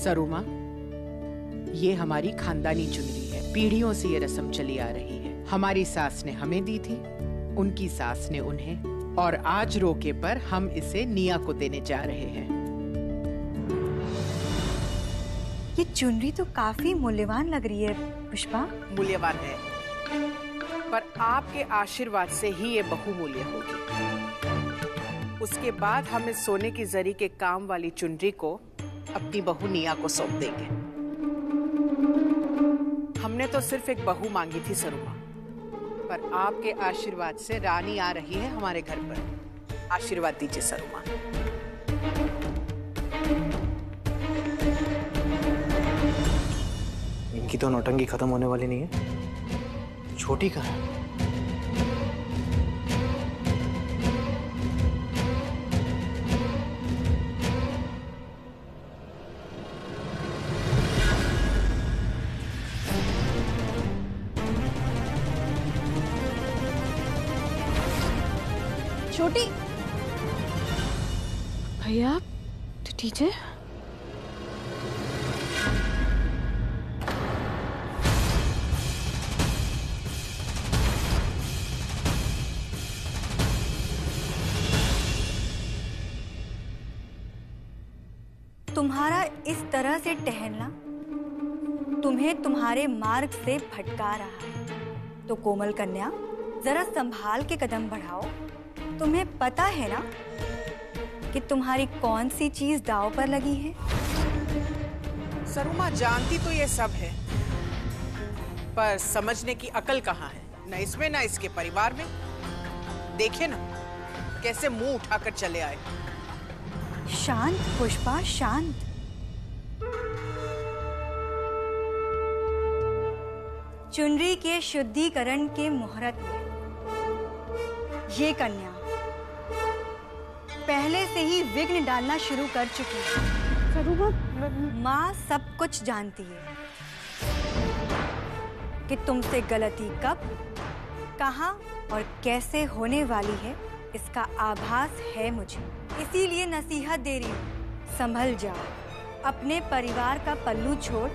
सरुमा, ये हमारी खानदानी चुनरी है। पीढ़ियों से ये रस्म चली आ रही है। हमारी सास ने हमें दी थी, उनकी सास ने उन्हें, और आज रोके पर हम इसे निया को देने जा रहे हैं। ये चुनरी तो काफी मूल्यवान लग रही है पुष्पा। मूल्यवान है, पर आपके आशीर्वाद से ही ये बहुमूल्य होगी। उसके बाद हम इस सोने की जरी के काम वाली चुनरी को अपनी बहू निया को सौंप देंगे। हमने तो सिर्फ एक बहू मांगी थी सरुमा, पर आपके आशीर्वाद से रानी आ रही है हमारे घर पर। आशीर्वाद दीजिए सरुमा। इनकी तो नौटंकी खत्म होने वाली नहीं है। छोटी कहाँ है? छोटी भैया, तो ठीक है। तुम्हारा इस तरह से टहलना तुम्हें तुम्हारे मार्ग से भटका रहा है। तो कोमल कन्या, जरा संभाल के कदम बढ़ाओ। तुम्हें पता है ना कि तुम्हारी कौन सी चीज दांव पर लगी है? सरुमा जानती तो ये सब है, पर समझने की अकल कहाँ है? न इसमें न इसके परिवार में। देखे ना कैसे मुंह उठाकर चले आए। शांत पुष्पा, शांत। चुनरी के शुद्धिकरण के मुहूर्त में ये कन्या पहले से ही विघ्न डालना शुरू कर चुकी है। माँ सब कुछ जानती है कि तुमसे गलती कब, कहाँ और कैसे होने वाली है, इसका आभास है मुझे। इसीलिए नसीहत दे रही हूँ, संभल जाओ। अपने परिवार का पल्लू छोड़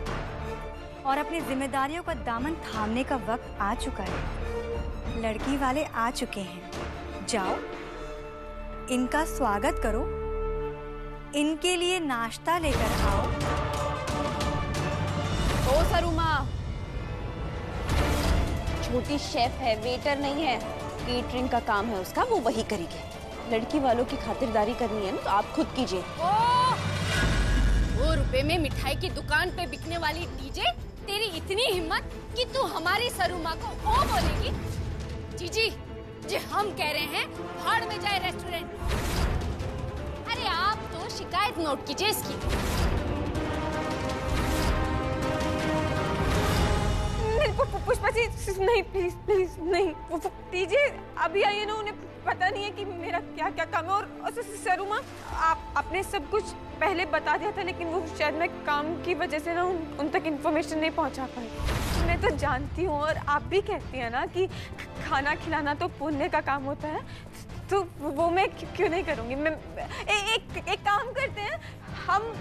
और अपनी जिम्मेदारियों का दामन थामने का वक्त आ चुका है। लड़की वाले आ चुके हैं, जाओ इनका स्वागत करो, इनके लिए नाश्ता लेकर आओ। ओ सरुमा, छोटी शेफ है, वेटर नहीं है। केटरिंग का काम है उसका, वो वही करेगी। लड़की वालों की खातिरदारी करनी है ना, तो आप खुद कीजिए। ₹2 में मिठाई की दुकान पे बिकने वाली डीजे, तेरी इतनी हिम्मत कि तू हमारी सरुमा को ओ बोलेगी? जीजी जी, हम कह रहे हैं भाड़ में जाए रेस्टोरेंट। अरे आप तो शिकायत नोट कीजिए इसकी। पुष्पा जी नहीं, प्लीज प्लीज नहीं। दीजिए, अभी आइए ना, उन्हें पता नहीं है कि मेरा क्या क्या काम है। और सरुमा, आपने सब कुछ पहले बता दिया था, लेकिन वो शायद मैं काम की वजह से ना उन तक इन्फॉर्मेशन नहीं पहुंचा पाई। मैं तो जानती हूँ, और आप भी कहती हैं ना कि खाना खिलाना तो पुण्य का काम होता है, तो वो मैं क्यों नहीं करूँगी। मैं एक काम करते हैं, हम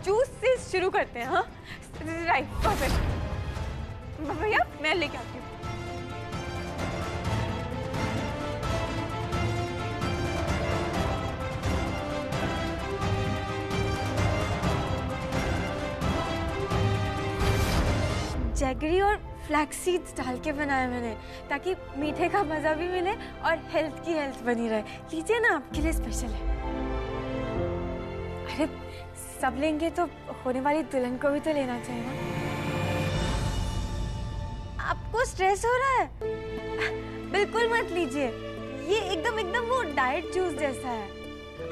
जूस से शुरू करते हैं। हाँ राइट, परफेक्ट। भैया मैं लेके आती हूँ। जैगरी और फ्लैक्स सीड्स डाल के बनाया मैंने, ताकि मीठे का मजा भी मिले और हेल्थ की हेल्थ बनी रहे। लीजिए ना, आपके लिए स्पेशल है। अरे सब लेंगे तो होने वाली दुल्हन को भी तो लेना चाहिए ना। आपको स्ट्रेस हो रहा है? बिल्कुल मत लीजिए, ये एकदम वो डाइट जूस जैसा है।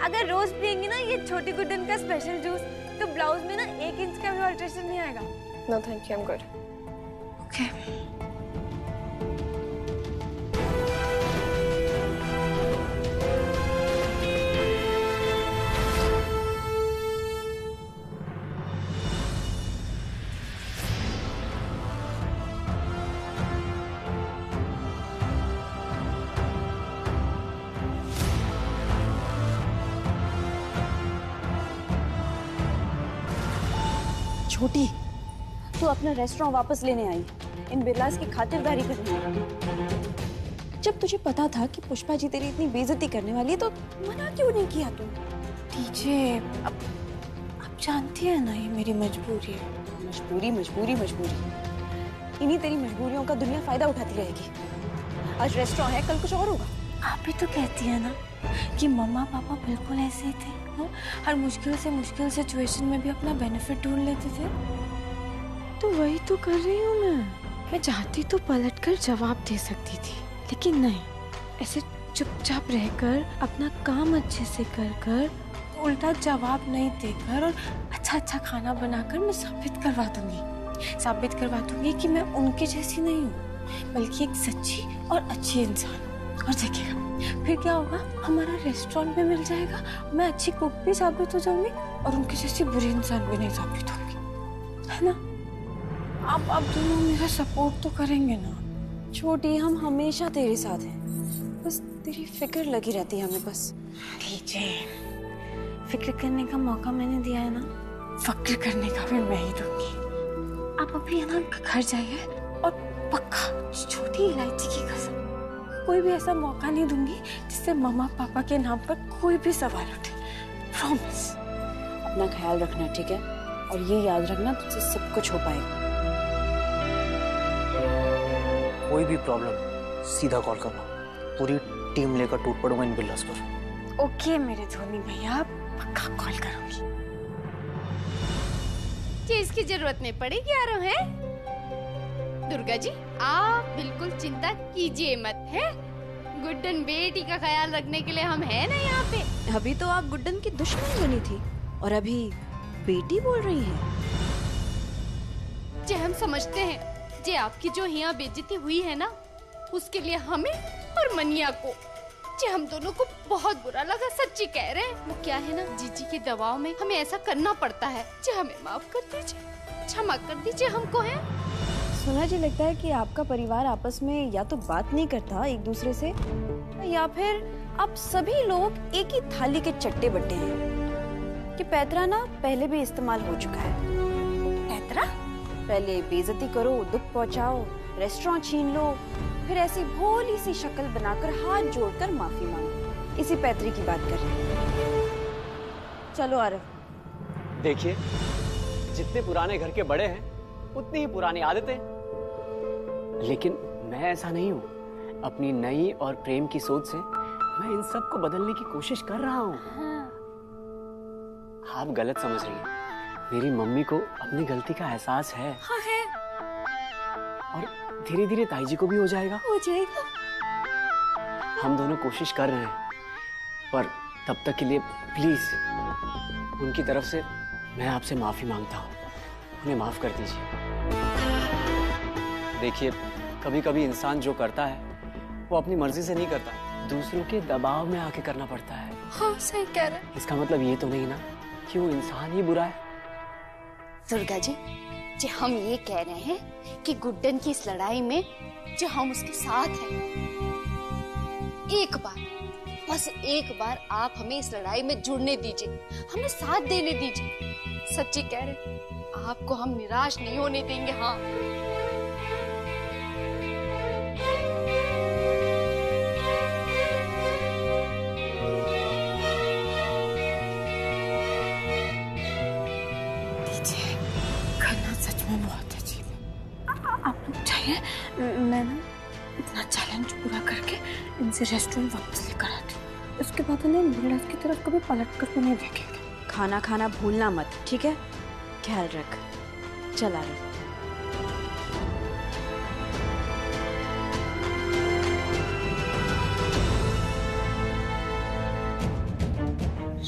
अगर रोज पियेंगे ना ये छोटी गुड्डन का स्पेशल जूस, तो ब्लाउज में ना 1 इंच का भी अल्ट्रेशन नहीं आएगा। No thank you, I am good. Okay छोटी, तू अपना रेस्टोरेंट वापस लेने आई, इन बिरलास की खातिरदारी करने। जब तुझे पता था कि पुष्पा जी तेरी इतनी बेइज्जती करने वाली है तो मना क्यों नहीं किया तू? डीजे, अब जानती है ना ये मेरी मजबूरी है। मजबूरी मजबूरी मजबूरी, इन्हीं तेरी मजबूरियों का दुनिया फायदा उठाती रहेगी। आज रेस्टोरेंट है, कल कुछ और होगा। आप भी तो कहती है ना कि मम्मा पापा बिल्कुल ऐसे ही थे, हाँ? हर मुश्किल सिचुएशन में भी अपना बेनिफिट ढूंढ लेते थे। तो वही तो कर रही हूँ मैं चाहती तो पलटकर जवाब दे सकती थी, लेकिन नहीं, ऐसे चुपचाप रहकर अपना काम अच्छे से कर उल्टा जवाब नहीं देकर और अच्छा खाना बनाकर मैं साबित करवा दूंगी कि मैं उनके जैसी नहीं हूँ, बल्कि एक सच्ची और अच्छी इंसान। और देखिएगा फिर क्या होगा, हमारा रेस्टोरेंट भी मिल जाएगा, मैं अच्छी कुक भी साबित हो जाऊंगी और उनकी जैसी बुरी इंसान भी नहीं साबित होंगी, है ना? आप दोनों मेरा सपोर्ट तो करेंगे ना? छोटी, हम हमेशा तेरे साथ हैं, बस तेरी फिक्र लगी रहती है हमें। बस फिक्र करने का मौका मैंने दिया है ना, फक्र करने का भी मैं ही दूंगी। आप अभी है ना घर जाइए और पक्का छोटी इलायची की कसम कोई भी ऐसा मौका नहीं दूंगी जिससे मम्मा पापा के नाम पर कोई भी सवाल उठे, प्रॉमिस। अपना ख्याल रखना, ठीक है? और ये याद रखना, तुझसे सब कुछ हो पाएगा। कोई भी प्रॉब्लम सीधा कॉल करना, पूरी टीम लेकर टूट पड़ूंगा इन बिल्लास पर। ओके मेरे धोनी भैया, पक्का कॉल करूंगी। इसकी जरूरत नहीं पड़ेगी आरो है। दुर्गा जी, आप बिल्कुल चिंता कीजिए मत, है? गुड्डन बेटी का ख्याल रखने के लिए हम हैं ना यहाँ पे। अभी तो आप गुड्डन की दुश्मन बनी थी और अभी बेटी बोल रही है। जे हम समझते हैं जे आपकी जो यहाँ बेइज्जती हुई है ना, उसके लिए हमें और मनिया को, जे हम दोनों को बहुत बुरा लगा, सच्ची कह रहे हैं। वो क्या है ना, जीजी के दबाव में हमें ऐसा करना पड़ता है। जे हमें माफ कर दीजिए, क्षमा कर दीजिए हमको, है? सुना जी, लगता है कि आपका परिवार आपस में या तो बात नहीं करता एक दूसरे से, या फिर आप सभी लोग एक ही थाली के चट्टे बट्टे हैं। कि पैतरा ना पहले भी इस्तेमाल हो चुका है। पैतरा? पहले बेइज्जती करो, दुख पहुंचाओ, रेस्टोरेंट छीन लो, फिर ऐसी भोली सी शक्ल बनाकर हाथ जोड़कर माफी मांगो। इसी पैतरे की बात कर रहे हैं। चलो आरव। देखिए, जितने पुराने घर के बड़े हैं उतनी ही पुरानी आदतें, लेकिन मैं ऐसा नहीं हूँ। अपनी नई और प्रेम की सोच से मैं इन सब को बदलने की कोशिश कर रहा हूँ। हाँ। आप गलत समझ रही हैं। मेरी मम्मी को अपनी गलती का एहसास है। हाँ है। और धीरे धीरे ताई जी को भी हो जाएगा। हम दोनों कोशिश कर रहे हैं, पर तब तक के लिए प्लीज उनकी तरफ से मैं आपसे माफी मांगता हूँ। उन्हें माफ कर दीजिए। देखिए, कभी कभी इंसान जो करता है वो अपनी मर्जी से नहीं करता, दूसरों के दबाव में आके करना पड़ता है। हाँ, सही कह रहे हैं। इसका मतलब ये तो नहीं ना कि वो इंसान ही बुरा है। दुर्गा जी, जो हम ये कह रहे हैं कि गुड्डन की इस लड़ाई में जो हम उसके साथ हैं, एक बार, बस एक बार आप हमें इस लड़ाई में जुड़ने दीजिए, हमें साथ देने दीजिए। सच्ची कह रहे, आपको हम निराश नहीं होने देंगे। हाँ, करना सच में बहुत अजीब है। आप लोग चाहिए मैं ना अपना चैलेंज पूरा करके इनसे रेस्टोरेंट वापस लेकर आती हूँ। उसके बाद उन्हें बिल्लास की तरफ कभी पलट कर तो नहीं देखेंगे। खाना खाना भूलना मत, ठीक है? ख्याल रख। चला रहे।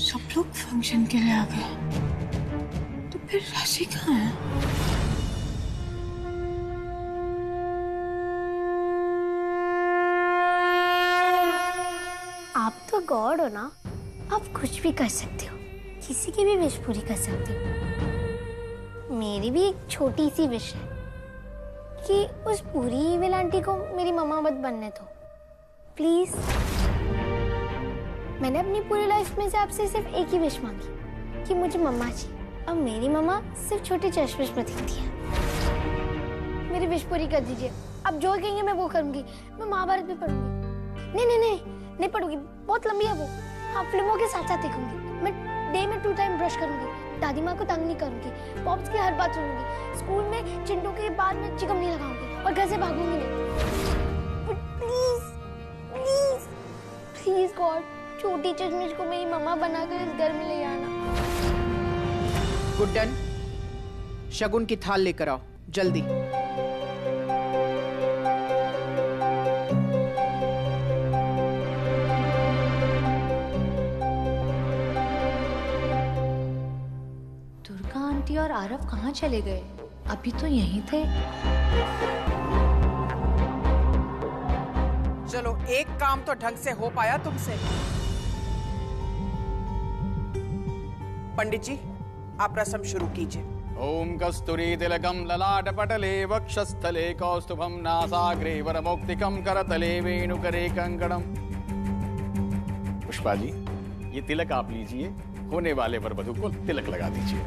सब लोग फंक्शन के लिए आ गए, तो फिर राशि कहाँ है? आप तो गॉड हो ना, आप कुछ भी कर सकते हो, किसी की भी विश पूरी कर सकते हो। मेरी भी एक छोटी सी विश है कि उस पूरी इविल आंटी को मेरी मम्मा मत बनने दो, प्लीज। मैंने अपनी पूरी लाइफ में से आपसे सिर्फ एक ही विश मांगी कि मुझे मम्मा चाहिए, अब मेरी मम्मा सिर्फ छोटे चश्मिश में दिखती है। मेरी विश पूरी कर दीजिए। अब जो कहेंगे मैं वो करूंगी। मैं महाभारत भी पढ़ूंगी। नहीं पढ़ूंगी, बहुत लंबी है वो। हाँ, फिल्मों के साथ साथ देखूंगी। मैं डे में 2 टाइम ब्रश करूंगी। दादी माँ को तंग नहीं करूंगी। पॉप्स की हर बात सुनूंगी। स्कूल में चिंटू के बाद में चिकम नहीं लगाऊंगी और घर से भागूंगी नहीं। बट प्लीज गॉड, छोटी चश्मिश को मेरी मम्मा बनाकर इस घर में ले आना। Good done. शगुन की थाल लेकर आओ जल्दी। दुर्गा आंटी और आरव कहाँ चले गए? अभी तो यहीं थे। चलो, एक काम तो ढंग से हो पाया तुमसे। पंडित जी, आप रस्म शुरू कीजिए। ओम कस्तूरी तिलकम ललाट पटले वक्षस्थले कौस्तुभम नासाग्रे वरमौक्तिकम करतले वेणुकरे कंकणम। पुष्पा जी, ये तिलक आप लीजिए। होने वाले वरवधू को तिलक लगा दीजिए।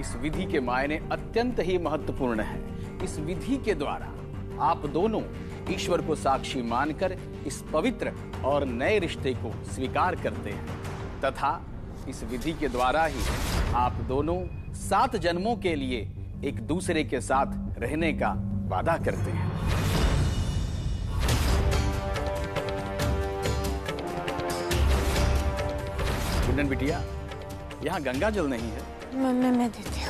इस विधि के मायने अत्यंत ही महत्वपूर्ण है। इस विधि के द्वारा आप दोनों ईश्वर को साक्षी मानकर इस पवित्र और नए रिश्ते को स्वीकार करते हैं तथा इस विधि के द्वारा ही आप दोनों 7 जन्मों के लिए एक दूसरे के साथ रहने का वादा करते हैं। गुंडन बिटिया, यहाँ गंगा जल नहीं है। मैं देती हूँ।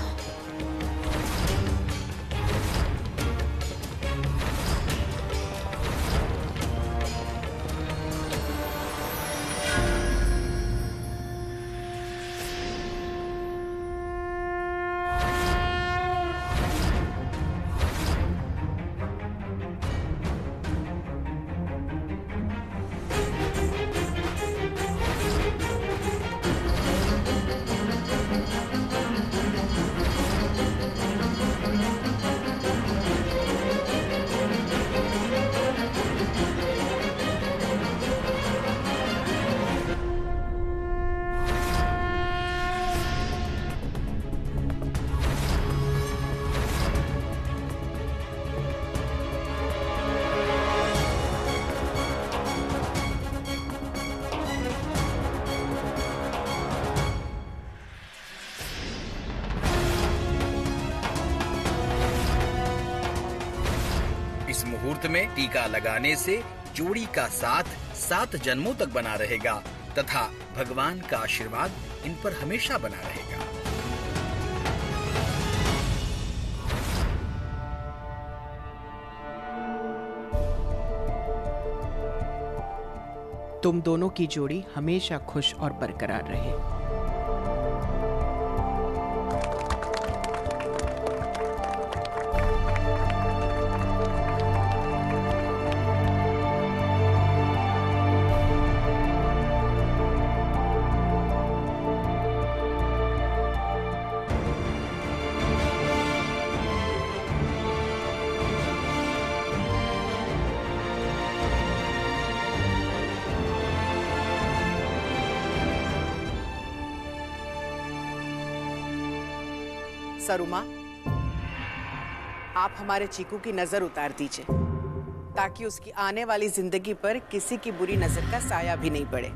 इस मुहूर्त में टीका लगाने से जोड़ी का साथ 7 जन्मों तक बना रहेगा तथा भगवान का आशीर्वाद इन पर हमेशा बना रहेगा। तुम दोनों की जोड़ी हमेशा खुश और बरकरार रहे। सरुमा, आप हमारे चीकू की नजर उतार दीजिए ताकि उसकी आने वाली जिंदगी पर किसी की बुरी नजर का साया भी नहीं पड़े।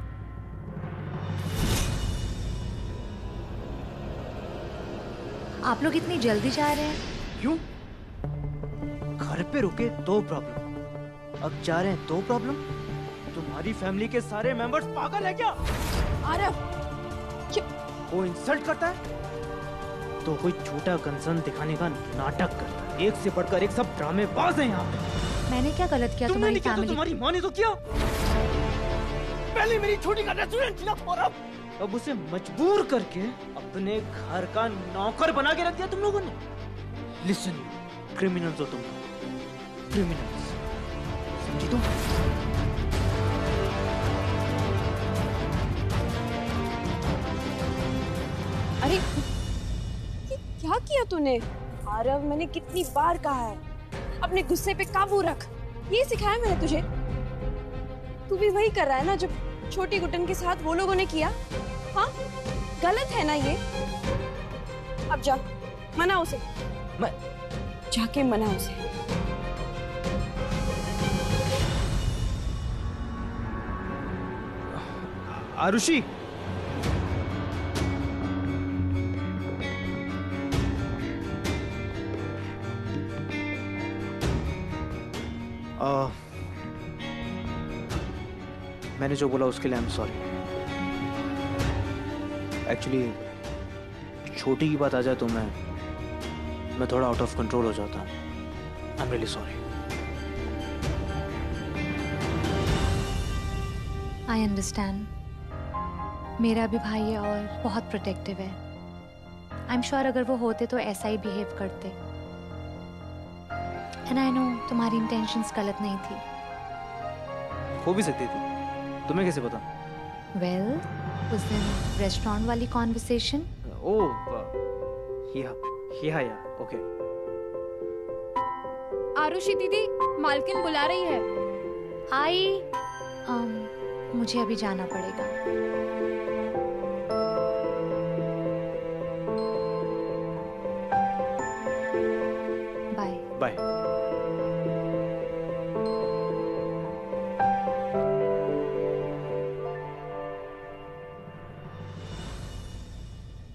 आप लोग इतनी जल्दी जा रहे हैं? क्यों? घर पे रुके तो प्रॉब्लम, अब जा रहे हैं तो प्रॉब्लम। तुम्हारी फैमिली के सारे मेंबर्स पागल है क्या? आरव, वो इंसल्ट करता है तो कोई छोटा कंसर्न दिखाने का नाटक करता है। एक से बढ़कर एक सब ड्रामेबाज हैं यहाँ पे। मैंने क्या गलत किया? तुमने किया तो तुम्हारी माँ ने तो किया। पहले मेरी छोटी का रेस्टोरेंट खिला और अब उसे मजबूर करके अपने घर का नौकर बना के रख दिया तुम लोगों ने। लिसन, क्रिमिनल्स हो तुम, क्रिमिनल्स, समझी तुम? अरे क्या किया तूने? आरव, मैंने कितनी बार कहा है अपने गुस्से पे काबू रख। ये सिखाया मैंने तुझे। तू भी वही कर रहा है ना जो छोटी गुटन के साथ वो लोगों ने किया। हाँ गलत है ना ये। अब जा मना उसे। मैं जाके मना उसे। आरुषि, मैंने जो बोला उसके लिए आई एम सॉरी। एक्चुअली छोटी की बात आ जाए तो मैं थोड़ा आउट ऑफ कंट्रोल हो जाता हूँ। I am really sorry. I understand. मेरा भी भाई है और बहुत प्रोटेक्टिव है। आई एम श्योर अगर वो होते तो ऐसा ही बिहेव करते। एंड आई नो तुम्हारी इंटेंशंस गलत नहीं थी। हो भी सकती थी, तुम्हें कैसे पता? वेल उस दिन रेस्टोरेंट वाली कॉन्वर्सेशन। ओह या ओके। आरुषि दीदी, मालकिन बुला रही है। मुझे अभी जाना पड़ेगा। Bye bye.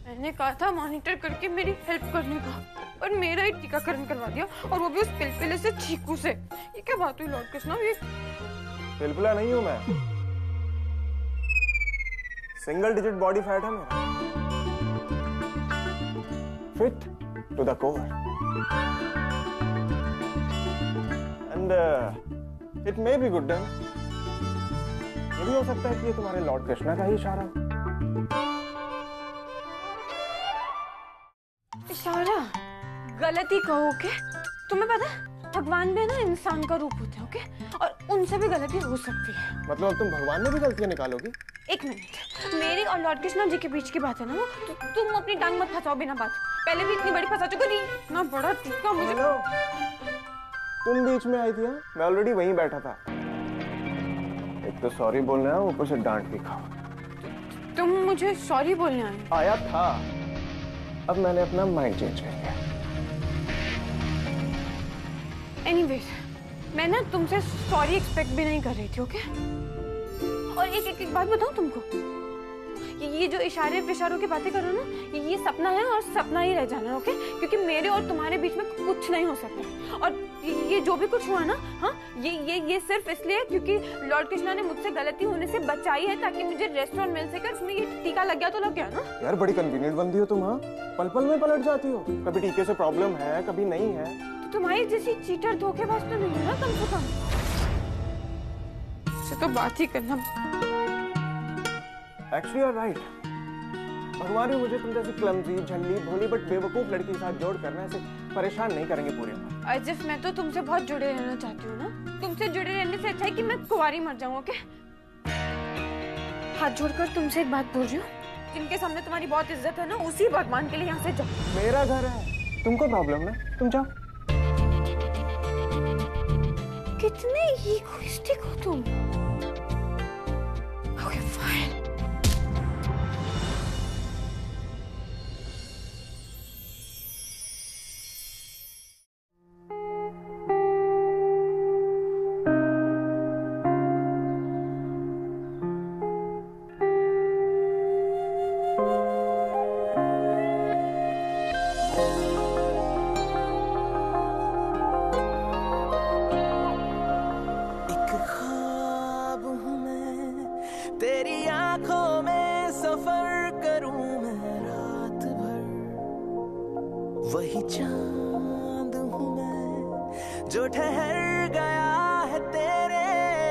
मैंने कहा था मॉनिटर करके मेरी हेल्प करने का, पर मेरा ही टीकाकरण करवा दिया, और वो भी उस पिलपिले से चीकू से। ये क्या बात हुई लॉर्ड कृष्णा? ये पिलपिला नहीं हूं मैं, सिंगल डिजिट बॉडी फैट है मेरा, fit to the core, and it may be good done. ये भी हो सकता है कि ये तुम्हारे लॉर्ड कृष्णा का ही इशारा हो। इशारा गलती कहो के? तुम्हें पता है भगवान भी ना इंसान का रूप होते हैं, ओके? और उनसे भी गलती हो सकती है। मतलब तुम भगवान में भी गलतियां निकालोगी? एक मिनट, मेरी और लॉर्ड कृष्णा जी के बीच की बात है ना वो, तो तुम अपनी टांग मत फंसाओ बिना बात। पहले भी इतनी बड़ी फंसा चुकी थी ना, बड़ा टीका मुझे। तुम बीच में आई थी? मैं ऑलरेडी वहीं बैठा था। एक तो सॉरी बोलना है, ऊपर से डांट भी खाओ। तुम मुझे सॉरी बोलने आया था, अब मैंने अपना माइंड चेंज कर लिया। एनीवेज, मैं ना तुमसे सॉरी एक्सपेक्ट भी नहीं कर रही थी, ओके? और एक बात बताऊं तुमको, ये जो इशारे विशारों की बातें करो ना, ये सपना है और सपना ही रह जाना है, ओके? क्योंकि मेरे और तुम्हारे बीच में कुछ नहीं हो सकता। और ये जो भी कुछ हुआ ना, हाँ, ये सिर्फ इसलिए क्योंकि लॉर्ड कृष्णा ने मुझसे गलती होने से बचाई है, ताकि मुझे रेस्टोरेंट मिल सके। उसमें ये टीका लग गया तो लग गया ना। यार बड़ी कन्वीनियंट बंदी हो तुम। हाँ, पल पल में पलट जाती हो। कभी टीके से प्रॉब्लम है, कभी नहीं है। तो तुम्हारी जैसी चीटर धोखेबाज तो नहीं है ना कम से कम। इससे तो बात ही करना। Actually you are right. भगवान भी मुझे तुम जैसी क्लमजी, झल्ली, भोली बट बेवकूफ लड़की के साथ जोड़ करना, ऐसे परेशान नहीं करेंगे पूरी उम्र। अजिफ, मैं तो तुमसे बहुत जुड़े रहना चाहती हूँ ना। तुमसे जुड़े रहने से अच्छा है कि मैं कुंवारी मर जाऊँ, ओके? हाथ जोड़कर तुमसे एक बात बोल रही हूँ, जिनके सामने तुम्हारी बहुत इज्जत है ना, उसी भगवान के लिए यहाँ से जाओ। मेरा घर है, तुमको प्रॉब्लम ना, तुम जाओ। कितने इगोइस्टिक हो तुम। Okay fine. वही चांद हूँ मैं जो ठहर गया है तेरे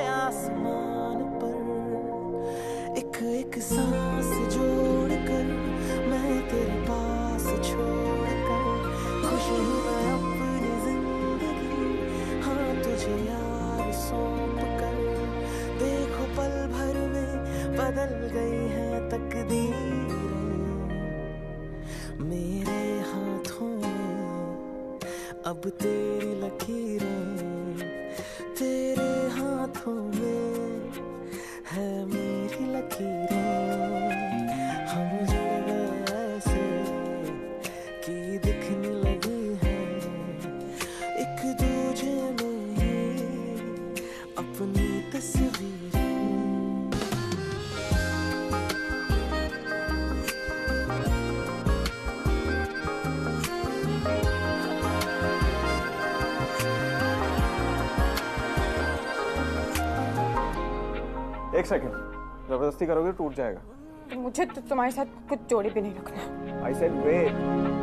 आसमान पर। एक एक सांस जोड़कर मैं तेरे पास छोड़कर खुश हूँ मैं अपनी जिंदगी। हाँ तुझे यार सौंप कर देखो पल भर में बदल गई है तकदीरें। मेरे हाथों में अब तेरी लकीरें, तेरे हाथों में है मेरी लकीरें। एक सेकंड, जबरदस्ती करोगे टूट जाएगा। तो मुझे तो तुम्हारे साथ कुछ जोड़ी भी नहीं रखना। I said wait.